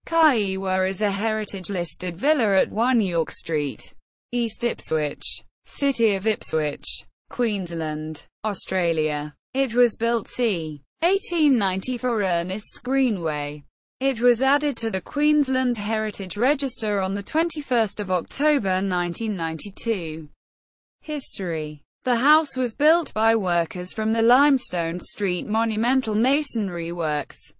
Kyeewa is a heritage-listed villa at 1 York Street, East Ipswich, City of Ipswich, Queensland, Australia. It was built c. 1890 for Ernest Greenway. It was added to the Queensland Heritage Register on 21 October 1992. History. The house was built by workers from the Limestone Street Monumental Masonry Works,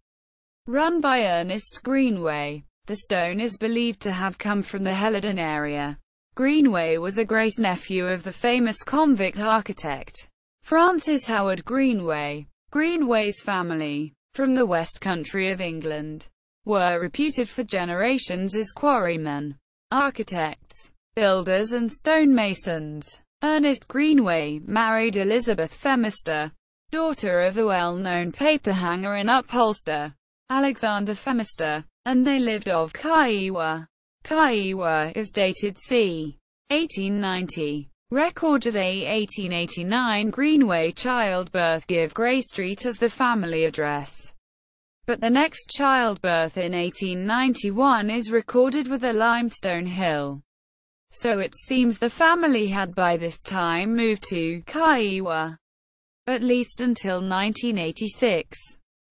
run by Ernest Greenway. The stone is believed to have come from the Helidon area. Greenway was a great-nephew of the famous convict architect Francis Howard Greenway. Greenway's family, from the West Country of England, were reputed for generations as quarrymen, architects, builders and stonemasons. Ernest Greenway married Elizabeth Phemister, daughter of the well-known paperhanger and upholsterer Alexander Phemister, and they lived of Kyeewa. Kyeewa is dated c. 1890. Records of a 1889 Greenway childbirth give Grey Street as the family address, but the next childbirth in 1891 is recorded with a limestone hill. So it seems the family had by this time moved to Kyeewa, at least until 1986.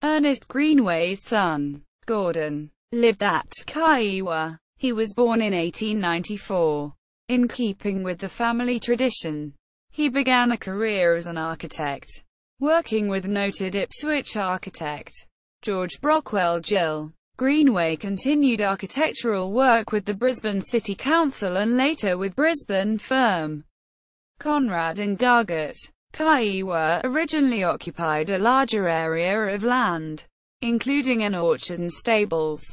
Ernest Greenway's son, Gordon, lived at Kyeewa. He was born in 1894. In keeping with the family tradition, he began a career as an architect, working with noted Ipswich architect George Brockwell Gill. Greenway continued architectural work with the Brisbane City Council and later with Brisbane firm Conrad and Gargett. Kyeewa originally occupied a larger area of land, including an orchard and stables.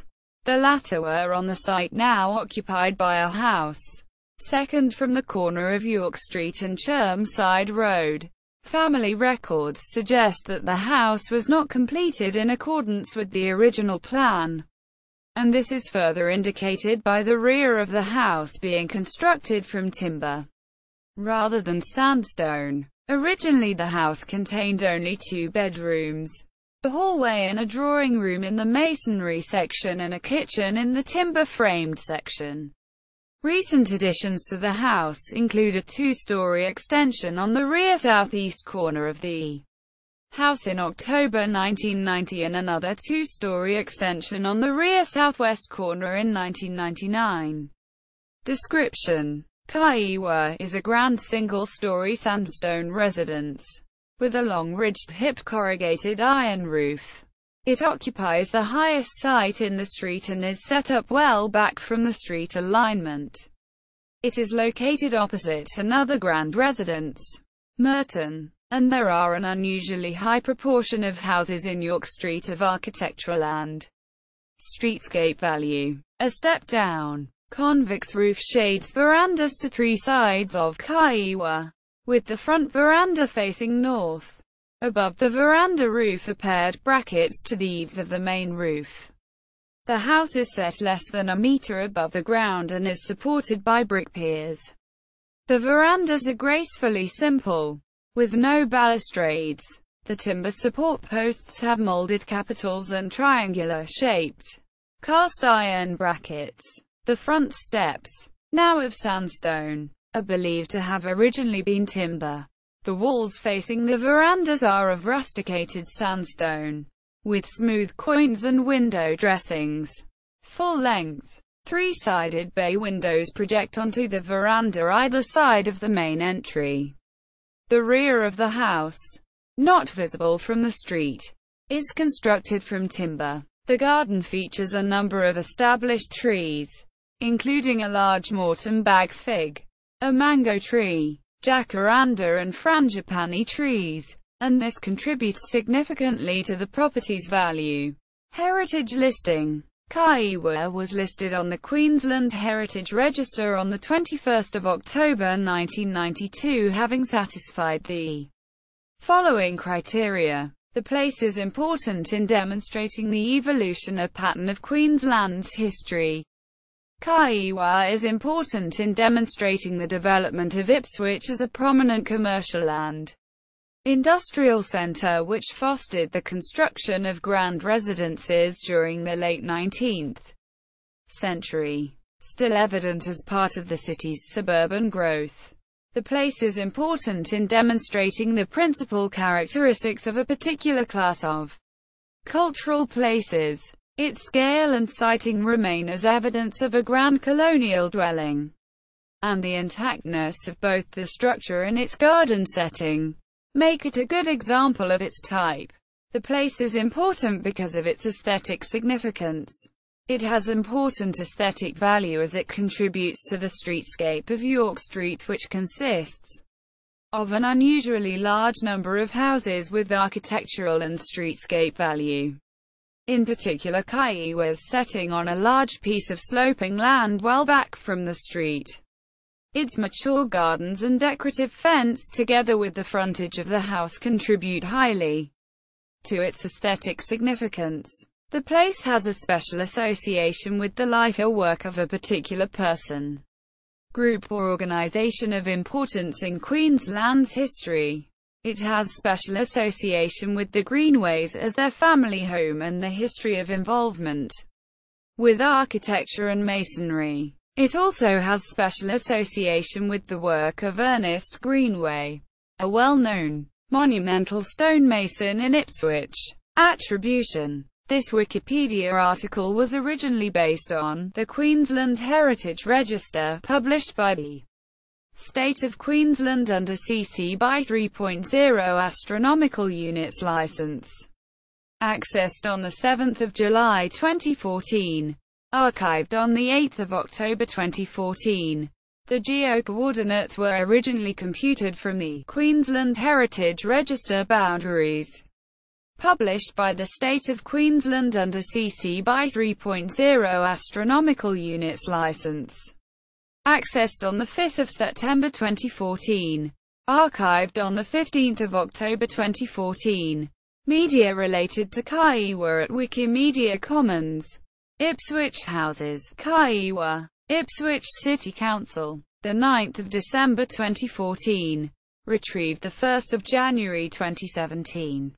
The latter were on the site now occupied by a house, second from the corner of York Street and Chermside Road. Family records suggest that the house was not completed in accordance with the original plan, and this is further indicated by the rear of the house being constructed from timber rather than sandstone. Originally the house contained only 2 bedrooms, a hallway and a drawing room in the masonry section and a kitchen in the timber-framed section. Recent additions to the house include a 2-story extension on the rear southeast corner of the house in October 1990 and another 2-story extension on the rear southwest corner in 1999. Description: Kyeewa is a grand single-story sandstone residence with a long ridged hipped corrugated iron roof. It occupies the highest site in the street and is set up well back from the street alignment. It is located opposite another grand residence, Merton, and there are an unusually high proportion of houses in York Street of architectural and streetscape value. A step down, convex roof shades verandas to 3 sides of Kyeewa, with the front veranda facing north. Above the veranda roof are paired brackets to the eaves of the main roof. The house is set less than a meter above the ground and is supported by brick piers. The verandas are gracefully simple, with no balustrades. The timber support posts have molded capitals and triangular-shaped cast iron brackets. The front steps, now of sandstone, are believed to have originally been timber. The walls facing the verandas are of rusticated sandstone, with smooth quoins and window dressings. Full-length, 3-sided bay windows project onto the veranda either side of the main entry. The rear of the house, not visible from the street, is constructed from timber. The garden features a number of established trees, including a large Morton bag fig, a mango tree, jacaranda and frangipani trees, and this contributes significantly to the property's value. Heritage listing. Kyeewa was listed on the Queensland Heritage Register on 21 October 1992, having satisfied the following criteria. The place is important in demonstrating the evolution and pattern of Queensland's history. Kyeewa is important in demonstrating the development of Ipswich as a prominent commercial and industrial centre which fostered the construction of grand residences during the late 19th century. Still evident as part of the city's suburban growth. The place is important in demonstrating the principal characteristics of a particular class of cultural places. Its scale and siting remain as evidence of a grand colonial dwelling, and the intactness of both the structure and its garden setting make it a good example of its type. The place is important because of its aesthetic significance. It has important aesthetic value as it contributes to the streetscape of York Street, which consists of an unusually large number of houses with architectural and streetscape value. In particular, Kyeewa's setting on a large piece of sloping land well back from the street. Its mature gardens and decorative fence, together with the frontage of the house, contribute highly to its aesthetic significance. The place has a special association with the life or work of a particular person, group or organization of importance in Queensland's history. It has special association with the Greenways as their family home and the history of involvement with architecture and masonry. It also has special association with the work of Ernest Greenway, a well-known, monumental stonemason in Ipswich. Attribution. This Wikipedia article was originally based on the Queensland Heritage Register, published by the State of Queensland under CC by 3.0 astronomical units license. Accessed on 7 July 2014. Archived on 8 October 2014. The geo-coordinates were originally computed from the Queensland Heritage Register boundaries. Published by the State of Queensland under CC by 3.0 astronomical units license. Accessed on 5 September 2014. Archived on 15 October 2014. Media related to Kyeewa at Wikimedia Commons. Ipswich Houses, Kyeewa. Ipswich City Council. 9 December 2014. Retrieved 1 January 2017.